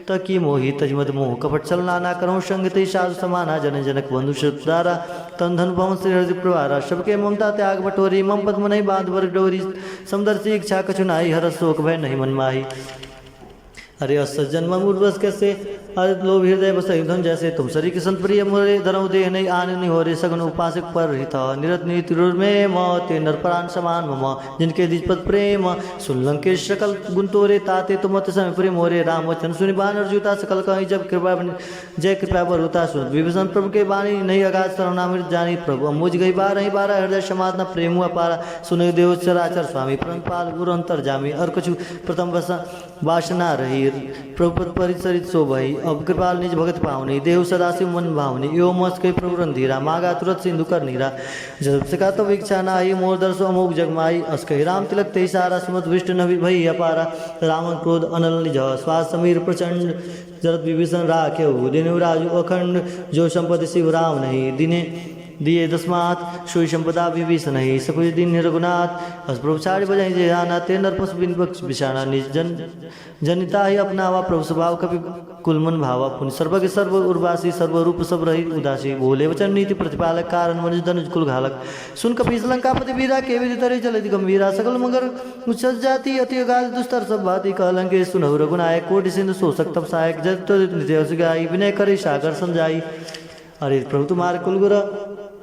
तकी मोहि तजमद मोह कपट चल नाना करो संग ते साधु समाना जन जनक बंधु श्रुतारा तन धन भवन श्री हृदय प्रवारा सबके ममता त्याग बटोरी मम पद्म नहीं बांध वर डोरी समदर्शी इच्छा कछुनाई हर शोक भय नहीं मन माही अरे असज्जन मूर्वस कैसे अरे लोभ हृदय बस धन जैसे तुम शरीर के संत प्रिय मोरे धरऊ देह नहीं आने नहीं हो रे सगन उपासक पर हित निरत नीतिरुर में मते नरपरान समान मम जिनके दिजपद प्रेम सुल्लंके शकल गुण तोरे ताते तुम मत समय प्रेम मोरे राम वचन सुनि बानर जूता सकल कहीं जब कृपा जय कृपा बरुता सुन विभीषण प्रभु के बाणी नहीं अगाध सर्वनामृत जानी प्रभु मुझ गई बारह हृदय समाधना प्रेम हुआ पारा सुन देव चराचर स्वामी पाल गुरु अंतर जामी और कछु प्रथम वासना रही प्रभु परिचरित शोभई अब कृपाल निज भगत पावनी देव सदाशिव मन भावनी यो मस के प्रभु रंधीरा मागा तुरत सिंधु कर नीरा जब से का तो इच्छा नाई मोर दर्शो अमोक जगमाई अस कही राम तिलक ते सारा सुमत विष्ट नवि भई अपारा रावण क्रोध अनल निज श्वास समीर प्रचंड जरत विभीषण राखे दिन राजु अखंड जो संपत्ति शिव राम नहीं दिने दिए दस्मात सोई संपदा विभीषण नहीं सकुज दिन रघुनाथ अस प्रभु साड़ी बजाई जय आना ते नर पशु बिन पक्ष बिछाना निज जनिता ही अपनावा प्रभु स्वभाव कपि कुलमन भावा पुण्य सर्वज्ञ सर्व उर्वासी सर्वरूप सब रही उदासी बोले वचन नीति प्रतिपालक कारण मनुज धनुज कुल घालक सुन कपीस लंकापति वीरा के विधि तरे चलति गंभीरा सकल मगर उच्च जाति अति अगाध दुस्तर सब भाति कहलंके सुनहु रघुनायक कोटि सिंधु शोषक तप सहायक जग नित्य गाई विनय करे सागर समझाई अरे प्रभु तुम्हारे कुलगुर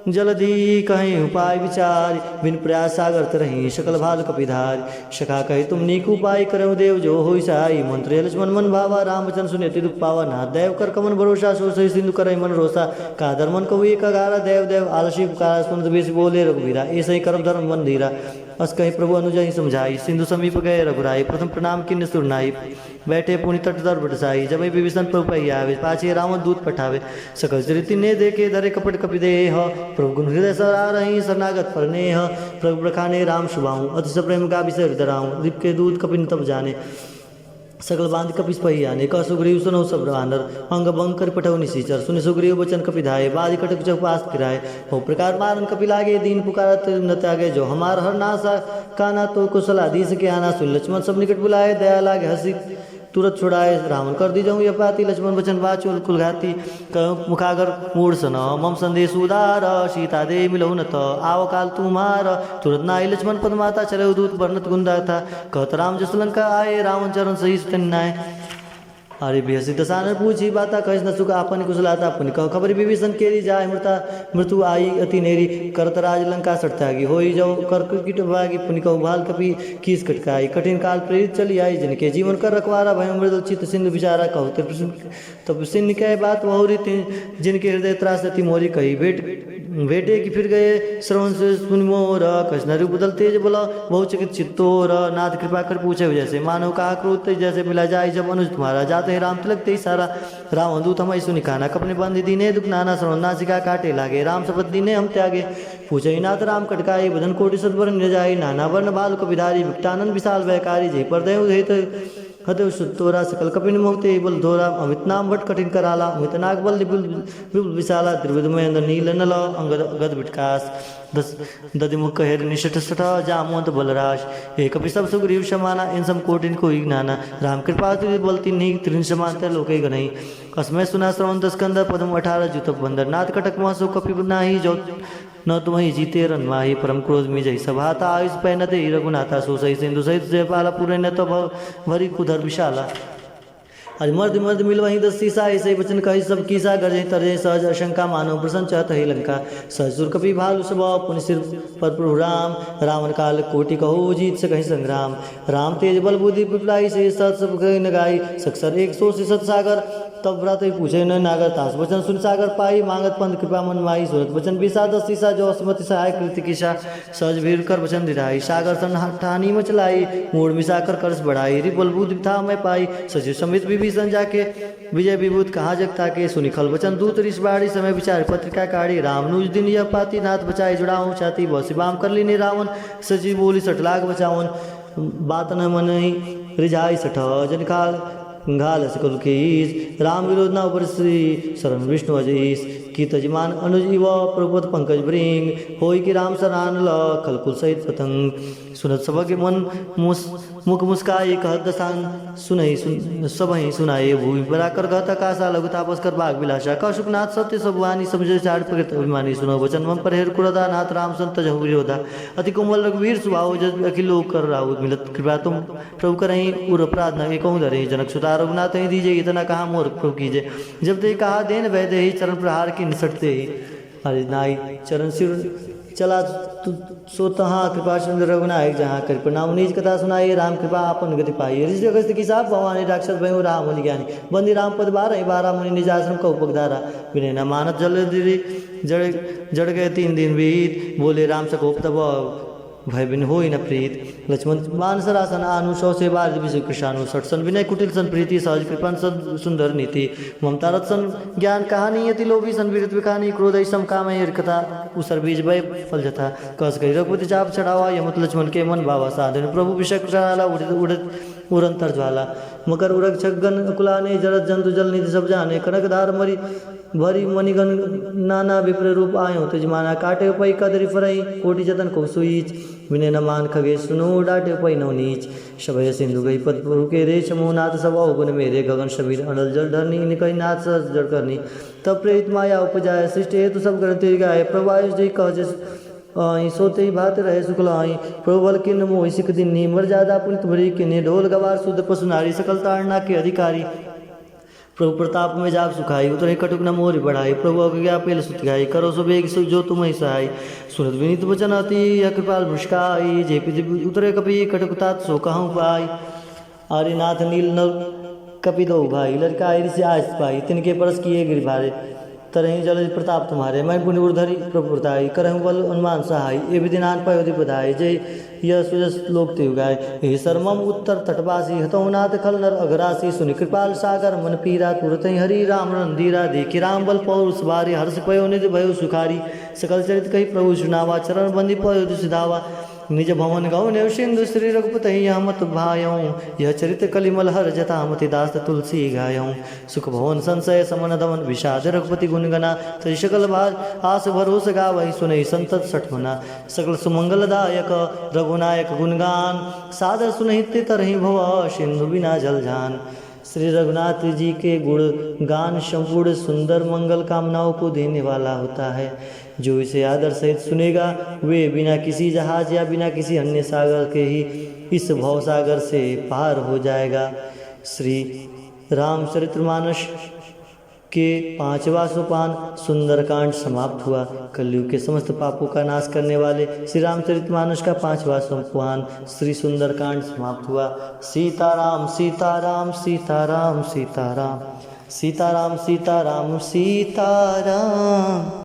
जलधि कहीं उपाय विचार बिन प्रयास सागर तरही सकल भाल कपिधार सखा कही तुम नीक उपाय करो देव जो हो सहाय मंत्र लक्ष्मण मन भावा रामचंद्र सुने दुख पावा ना देव कर कमन भरोसा सो सही सिंधु करे मन रोसा का धर्मन को एक अगारा देव देव आलसी पुकारा सुन बेस बोले रघुवीरा ऐसा ही कर्म धर्म मन धीरा अस कहीं प्रभु अनुजही समझाई सिंधु समीप गए रघुराई प्रथम प्रणाम किन्न सुरनाई बैठे पुनि तट तर बटसाई जब विभीषण प्रभु पही आवे पाछे रावण दूत पठावे सकल चरिति ने देखे धरे कपट कपि देह प्रभु गुण हृदय सरा रही शरणागत परनेह प्रभु प्रखाने राम शुभाऊँ अति प्रेम का विषय हृदराऊँ दीप के दूत कपिन तब जाने सकल बांध कपिस पही आने का सुग्रीव सुनो सब रानर अंग भंग कर पठौ निशीचर सुनि सुग्रीव वचन कपि धाये बाज कटक चौपास फिराए हो प्रकार मारन कपि लागे दीन पुकारत न त्यागे जो हमार हर नासा काना तो कुशलाधीश के आना सुन लक्ष्मण सब निकट बुलाए दया लागे हंसी तुरंत छुड़ाए रावण कर दी जाऊँ यपाती लक्ष्मण वचन वाचुल कुलघाती मुखागर मूढ़ सन मम संदेश उदार सीता दे मिलौ न त आओ काल तुम्हार तुरंत नाई लक्ष्मण पद माता चले दूत वर्णत गुंदा था कहत राम जस लंका आए रावण चरण सही तन्नाए अरे बेहसी दसानर पूछी बाता कह न सुख आपन कुशलाता पुनि कह खबर विभीषण केरी जाय मृत्यु आई अति नेरी करत राज लंका सटतागी होई जाओ कर किट भागी पुनि कह भाल कपि कीस कटकाई कठिन काल प्रेरित चली आई जिनके जीवन कर रखवारा भय मृदु चित्त सिंधु विचारा कहु तब सिंह कह बात बहुरी जिनके हृदय त्रासती मोरी कही बेटे की फिर गए श्रवण से सुन मोर कशनरु बदल तेज बोला बहुचकित चित्तोर नाथ कृपा कर पूछे जैसे मानव का क्रोध जैसे मिला जाए जब अनुज तुम्हारा जाते हैं राम तिलक ते सारा रावण दूत हम सुनि खाना कपने बांधी दीने दुख नाना श्रवण नासिका काटे लागे राम शपथ दीने हम त्यागे पूछे नाथ राम कटकाई बदन कोटि सदवर निजाई नाना वर्ण बाल को विधारी विकटानंद विशाल वैकारी जय पर दय हदेव सुतोरा सकल कपिन मोहते बल धोरा अमित नाम भट कठिन कराला अमित नाग बल विपुल विशाला त्रिविध महेंद्र नील नल अंगद गद विटकास दधिमुख हेर निष्ठ सठ जामवंत बलराश एक कपि सब सुग्रीव समाना इन सम कोटिन को ज्ञाना राम कृपा बलती नी त्रिन समानता लोके गनई अस्मय सुना श्रवण स्कंद पदम 18 जुत बंदर नाथ कटक महसो कपि नाही जो न तुम्हें जीते रनमाही परम क्रोध में जय सभाता आयुष पहनते रघुनाथा सो सही सिंधु सहित जयपाला पूरे न तो भरी कुधर विशाला आज मर्द मर्द मिल वहीं 10 सीसा ऐसे वचन कही सब कीसा गरजे तरजे सहज अशंका मानो प्रसन्न चाहत ही लंका सहसुर कपि भालु स्वभाव पुनि सिर पर प्रभु राम रावण काल कोटि कहो जीत से कहीं संग्राम राम तेज बल बुद्धि पिपलाई से सत सब कही नगाई सक्सर 100 सत सागर तब व्रत पूछे न नागर तास वचन सुन सागर पाई मांगत पंथ कृपा मन माई सूरत वचन विषाद शीशा जो असमति सहाय कृति किशा सहज भीर कर वचन दिराई सागर सन ठानी मचलाई मूड मिसाकर कर्ष बढ़ाई रिपल बुद्ध था मैं पाई सचिव समित विभीषण जाके विजय विभूत कहाँ जगता के सुनि खल वचन दूत ऋष बाड़ी समय विचार पत्रिका काढ़ी राम नुज दिन यह पाती नाथ बचाई जुड़ाऊँ छाती बसी बाम कर ली रावण सचिव बोली सटलाग बचावन बात न मन रिझाई सठ जन काल घाल सकल कीस राम विरोध न उपर श्री शरण विष्णु अजीस की तजमान अनुज इव प्रभुपत पंकज भृंग होई कि राम सरान ल खलकुल सहित पतंग सुनत सबके मन मुख मुस्काई कहत दसान सुनहि सबहि सुनाए भूमि बराकर कहता कासा लघु तापस कर बाग विलासा कौशुकनाथ सत्य सब वाणी समझे चाड़ प्रगत अभिमानी सुनो वचन मम परहेर कुरदा नाथ राम संत जहु विरोधा अति कोमल रघुवीर सुभाव जज अखिलो कर राहु मिलत कृपा तुम प्रभु करहि उर अपराध न कहूँ धरे जनक सुता रघुनाथ ही दीजिए इतना कहा मोर प्रभु कीजिए जब ते कहा देन वैदे ही चरण प्रहार की निसटते ही अरे नाई चरण सिर चला सो तहाँ कृपा चंद्र रघुनायक जहाँ कर प्रणाम निज कथा सुनाई राम कृपा आपन गति पाई ऋषि अगस्त की साप भवानी राक्षस भयो राम मुनि ज्ञानी बंदी राम पद 12 मुनि निज आश्रम का उपधारा विनय न मानत जल जड़ गए 3 दिन बीत बोले राम सकोप तब भय बिन हो न प्रीत लक्ष्मण मान सरासन आनु सौ से बार विषय कृषाणु सठ सन विनय कुटिल सन प्रीति सहज कृपन सन सुंदर नीति ममता रथ सन ज्ञान कहानी यति लोभी सन वीरत विखानी क्रोध सम काम कथा उसर बीज भय फल जथा कस गई रघुपति चाप चढ़ावा यमत लक्ष्मण के मन बाबा साधन प्रभु विषय कृषाला उड़त उड़ंतर ज्वाला मकर उरग छगन कुलाने जरत जंतु जल निधि सब जाने कनक धार मरी भरी मणिगण नाना विप्र रूप आयो तजमाना काटे पई कदरी फरई कोटि जतन को सुईच विनय न मान खगे सुनो डाटे पई नौ नीच शबय सिंधु गई पद प्रभु के रेश मोहनाथ सब गुण मेरे गगन शबीर अनल जल धरनी निकई नाथ सहज जड़ करनी तब प्रेत माया उपजाय सृष्टि हेतु सब ग्रंथि गाय प्रभायुष जी कह सोते ही भात रहे शुक्लाई प्रबल किन्न मोहि सिख दिन्नी मर्यादा पुनित भरी किन्नी ढोल गवार शुद्ध पशु नारी सकल ताड़ना के अधिकारी प्रभु प्रताप में जाप सुखाई उतरे कटुक न मोरी बढ़ाई प्रभु अज्ञा पेल सुत गाई करो सो बेग जो तुम ही सहाय सुनत विनीत वचन अति कृपाल मुस्काई जे पृथ्वी उतरे कपि कटुक तात सो कहूँ पाई आर्यनाथ नील नल कपि दो भाई लड़का ऋषि आज पाई तिनके परस किए गिर भारे तरही जल प्रताप तुम्हारे मैं पुण्य उर्धरी प्रभुताई करहूँ बल अनुमान सहाय ये विधिनान पयोधि बधाई जय यह सुजस लोक ते गाय हे सरमम उत्तर तटवासी हतौनाथ खल नर अघरासी सुनि कृपाल सागर मन पीरा तुरत हरि राम रंधीरा देखि राम बल पौरुष बारी हर्ष पयो निधि भयो सुखारी सकल चरित कही प्रभु सुनावा चरण बंदी पयो सिधावा निज भवन गौ ने सिंधु श्री रघुपति मत भायऊँ यह चरित कलिमल हर जता मति दास तुलसी गायऊँ सुख भवन संशय समन दमन विषाद रघुपति गुणगना तय सकल भाज आस भरोस गावही सुनई संतत सठमना सकल सुमंगलदायक रघुनायक गुणगान सादर सुनहि तरहि भव सिंधु बिना जल जान श्री रघुनाथ जी के गुण गान संपूर्ण सुंदर मंगल कामनाओं को देने वाला होता है। जो इसे आदर सहित सुनेगा वे बिना किसी जहाज या बिना किसी अन्य सागर के ही इस भवसागर से पार हो जाएगा। श्री रामचरितमानस के 5वां सोपान सुंदरकांड समाप्त हुआ। कलयुग के समस्त पापों का नाश करने वाले श्री रामचरितमानस का 5वां सोपान श्री सुंदरकांड समाप्त हुआ। सीताराम सीताराम सीताराम सीताराम सीताराम सीताराम सीताराम।